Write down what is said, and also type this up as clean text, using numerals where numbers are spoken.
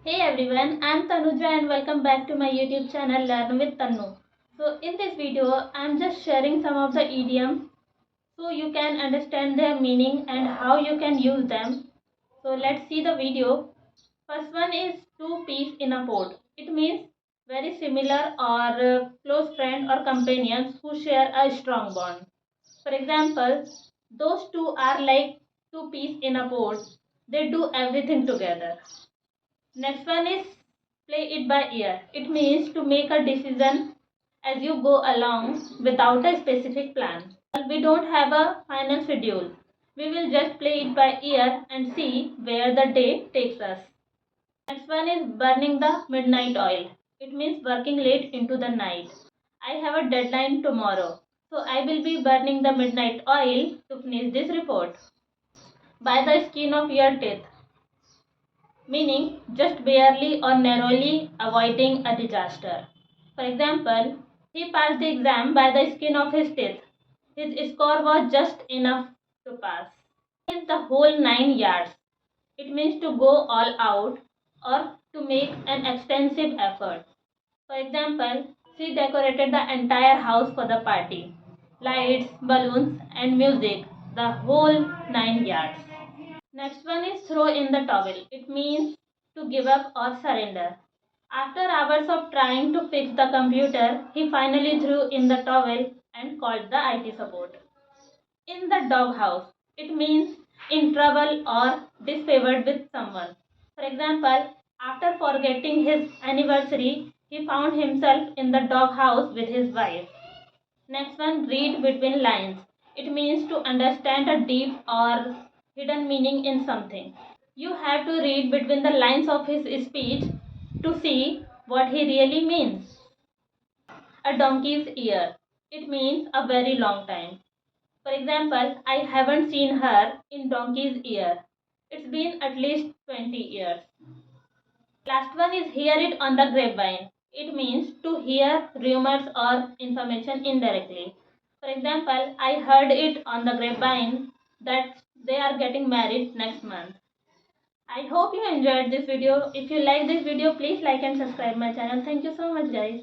Hey everyone, I'm Tanuja and welcome back to my YouTube channel Learn with Tanu. So in this video, I'm just sharing some of the idioms so you can understand their meaning and how you can use them. So let's see the video. First one is two peas in a pod. It means very similar or close friend or companions who share a strong bond. For example, those two are like two peas in a pod. They do everything together. Next one is play it by ear. It means to make a decision as you go along without a specific plan. We don't have a final schedule. We will just play it by ear and see where the day takes us. Next one is burning the midnight oil. It means working late into the night. I have a deadline tomorrow, so I will be burning the midnight oil to finish this report. By the skin of your teeth, meaning just barely or narrowly avoiding a disaster. For example, he passed the exam by the skin of his teeth. His score was just enough to pass. It's the whole 9 yards. It means to go all out or to make an extensive effort. For example, she decorated the entire house for the party. Lights, balloons, and music. The whole 9 yards. Next one is throw in the towel. It means to give up or surrender. After hours of trying to fix the computer, he finally threw in the towel and called the IT support. In the doghouse, it means in trouble or disfavored with someone. For example, after forgetting his anniversary, he found himself in the doghouse with his wife. Next one, read between lines. It means to understand a deep or hidden meaning in something. You have to read between the lines of his speech to see what he really means. A donkey's ear. It means a very long time. For example, I haven't seen her in donkey's ear. It's been at least 20 years. Last one is hear it on the grapevine. It means to hear rumors or information indirectly. For example, I heard it on the grapevine that they are getting married next month. I hope you enjoyed this video. If you like this video, please like and subscribe my channel. Thank you so much guys.